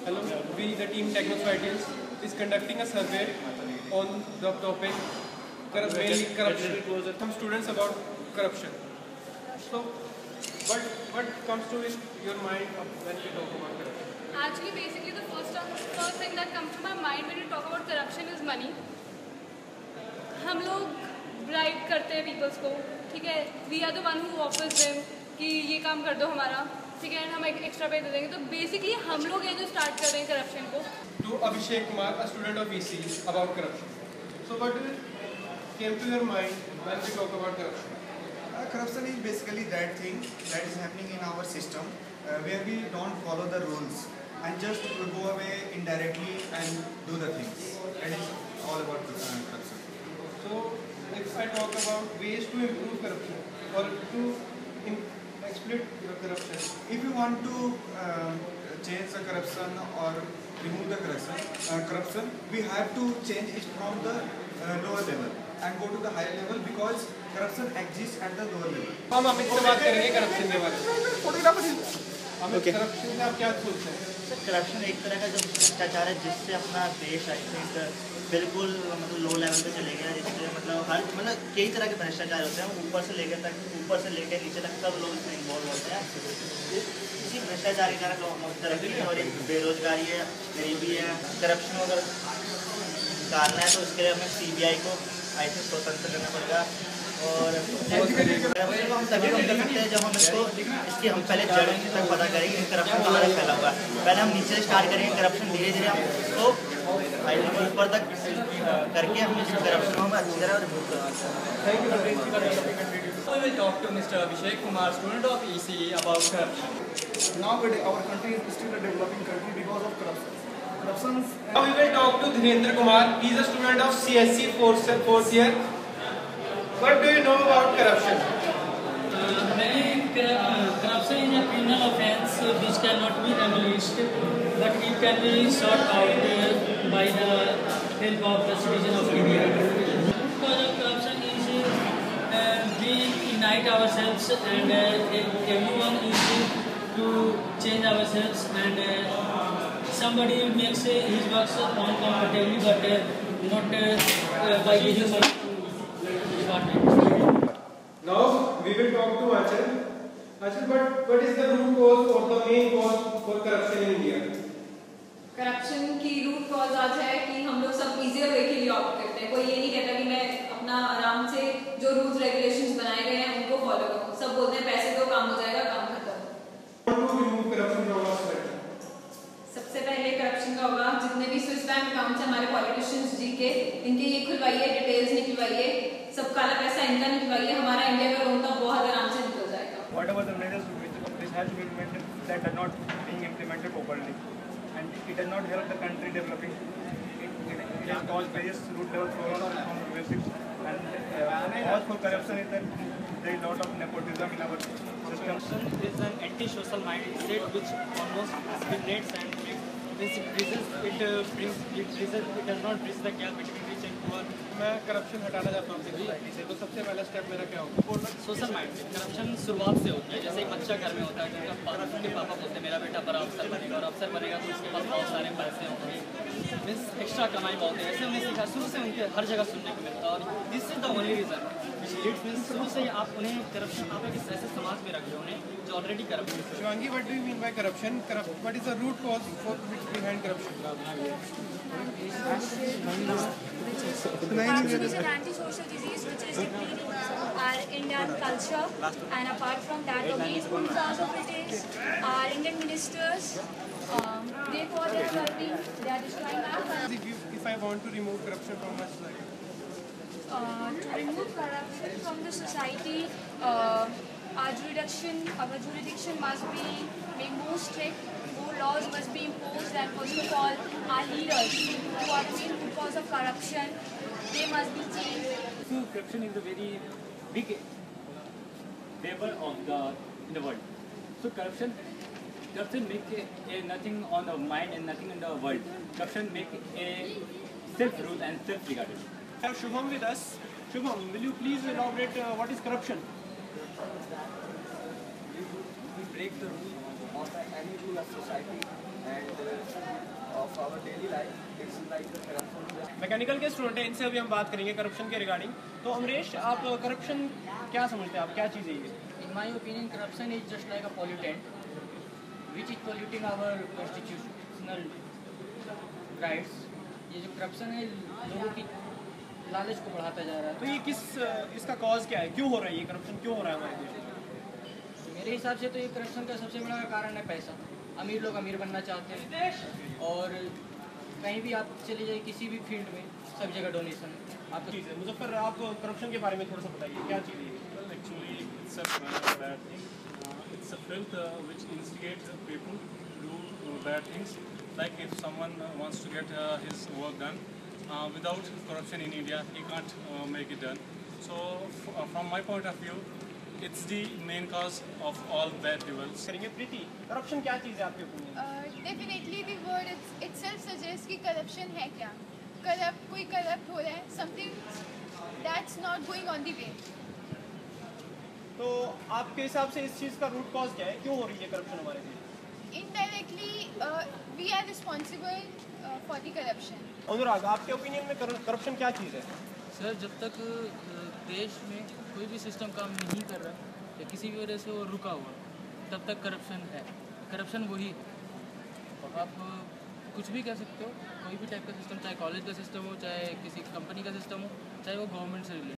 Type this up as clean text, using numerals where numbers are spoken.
Hello, we the team Technoscientists is conducting a survey on the topic mainly corruption. Some students about corruption. So, what comes to your mind when we talk about corruption? Actually, basically the first thing that comes to my mind when you talk about corruption is money. हम लोग bribe करते हैं peoples को, ठीक है. We are the one who offers them कि ये काम कर दो हमारा, ठीक है, हम एक्स्ट्रा पे दे देंगे. तो बेसिकली हम लोग ये जो स्टार्ट कर रहे हैं करप्शन को. To Abhishek Kumar, a student of EC, about corruption. So what came to your mind when we talk about corruption? Corruption is basically that thing that is happening in our system where we don't follow the rules and just go away indirectly and do the things. That is all about corruption. So if I talk about ways to improve corruption or to exploit corruption, if you want to change the corruption or remove the corruption, we have to change it from the lower level and go to the higher level because corruption exists at the lower level. हम अमित से बात करेंगे corruption के बारे में. Amit, corruption से आप क्या सोचते हैं? करप्शन एक तरह का जो भ्रष्टाचार है जिससे अपना देश आई थिंक बिल्कुल मतलब लो लेवल पे चले गया. जिससे मतलब कई तरह के भ्रष्टाचार होते हैं, ऊपर से लेकर नीचे तक सब लोग इसमें इन्वॉल्व होते हैं. इसी भ्रष्टाचार के कारण तरक्की और एक बेरोजगारी है, गरीबी है. करप्शन अगर निकालना है तो उसके लिए हमें CBI को आई थिंक स्वतंत्र करना पड़ेगा. और करप्शन को हम तभी कम कर सकते हैं जब हम इसकी हम पहले जड़ तक पता करेंगे कि करप्शन कहाँ तक फैला हुआ है. पहले हम नीचे स्टार्ट करेंगे करप्शन, धीरे धीरे हम उसको ऊपर तक करके हम इस करप्शन को हम अच्छी तरह रिमूव करेंगे. We will talk to Mr. Abhishek Kumar, student of ECE, about corruption. Nowadays, our country is still a developing country because of corruption. Now we will talk to Dhirendra Kumar. He is a student of CSC fourth year. What do you know about corruption? Corruption is a criminal offence which cannot be abolished, but it can be sought out by the help of the citizen of India. Because of corruption is we unite ourselves and everyone is to change ourselves, and somebody makes his works uncomfortably but not by the human department. Now we will talk to Achal. Achal, what is the root cause or the main cause for corruption in India? Corruption की root cause आज है कि हम लोग सब easier way के लिए opt करते हैं. कोई ये नहीं कहता कि मैं अपना आराम से जो रूल्स रेगुलेशंस बनाए गए हैं उनको फॉलो करूं. सब बोलते हैं पैसे दो, काम हो जाएगा, काम खत्म. सबसे पहले करप्शन का होगा जितने भी स्विस बैंक अकाउंट्स हमारे पॉलिटिशियंस जी के, इनके ये खुलवाइए, डिटेल्स निकलवाइए, सब काला पैसा इनका निकलवाइए. हमारा इंडिया का लोन तो बहुत आराम से निकल जाएगा. Whatever the measures which has been implemented that are not being implemented properly, and it does not help the country developing. It has caused various root level problems from the basics, and cause for corruption is that there is a lot of nepotism in our system. Corruption is an anti-social mindset which almost discriminates and it does not bridge the gap between rich and poor. मैं corruption हटाना चाहता हूँ society से, तो सबसे पहला step मेरा क्या होगा? Social mind. करप्शन शुरुआत से होता है. जैसे एक बच्चा घर में होता है, उसके पापा बोलते हैं मेरा बेटा बड़ा अफसर बनेगा, और अफसर बनेगा तो उसके पास बहुत सारे पैसे होंगे, मीन्स एक्स्ट्रा कमाई बहुत है. ऐसे उन्हें सीखा शुरू से, उनके हर जगह सुनने को मिलता है. और this is the only reason which leads means शुरू से आप उन्हें करप्शन आप एक ऐसे समाज में रख रहे हो उन्हें जो ऑलरेडी करप्ट है. Shivangi, what do you mean by corruption? What is the root cause behind corruption? Corruption is an anti-social disease which is depleting our Indian culture, and apart from that, the main sponsors of it is our Indian ministers. Therefore, they are helping, they are destroying our. If I want to remove corruption from my society, To remove corruption from the society, our jurisdiction must be made more strict. More laws must be imposed, and first of all, our leaders who are the main root cause of corruption, they must be changed. So corruption is a very big level in the world. So corruption make nothing on the mind and nothing in the world. Corruption make a self-rule and self-regarded. I have Shubham with us. Shubham, will you please elaborate what is corruption? We break the rule of any rule of society, and mechanical के student हैं, इनसे अभी हम बात करेंगे corruption के regarding. तो अमरीश, आप करप्शन क्या समझते हैं, आप क्या चीज़ है ये? In my opinion, corruption is just like a pollutant, which is polluting our constitutional rights. ये जो corruption है लोगों की लालच को बढ़ाता जा रहा तो ये इसका कॉज क्या है, क्यों हो रहा है ये करप्शन, क्यों हो रहा है हमारे देश में? मेरे हिसाब से तो ये करप्शन का सबसे बड़ा कारण है पैसा। अमीर लोग अमीर बनना चाहते हैं और कहीं भी आप चले जाइए किसी भी फील्ड में सब जगह डोनेशन। आप चीज़ है मुजफ्फर, आप करप्शन के बारे में थोड़ा सा बताइए, क्या चीज़ है? Actually, it's a bad thing. It's a filth which instigates people to do bad things. Like if someone wants to get his work done, without corruption in India, he can't make it done. So, from my point of view, it's the main cause of all bad results. करेंगे प्रीति, corruption क्या चीज़ है आपके opinion? Definitely the word itself suggest कि corruption है क्या। कोई corrupt हो रहा है, something that's not going on the way. तो आपके हिसाब से इस चीज़ का रूट कॉज क्या है, क्यों हो रही है करप्शन हमारे देश? Indirectly we are responsible for the corruption. Anurag, आपके ओपिनियन में करप्शन क्या चीज़ है? सर, जब तक देश में कोई भी सिस्टम काम नहीं कर रहा या किसी भी वजह से वो रुका हुआ, तब तक करप्शन है। करप्शन वही है। आप कुछ भी कह सकते हो, कोई भी टाइप का सिस्टम, चाहे कॉलेज का सिस्टम हो, चाहे किसी कंपनी का सिस्टम हो, चाहे वो गवर्नमेंट से रिलेटेड।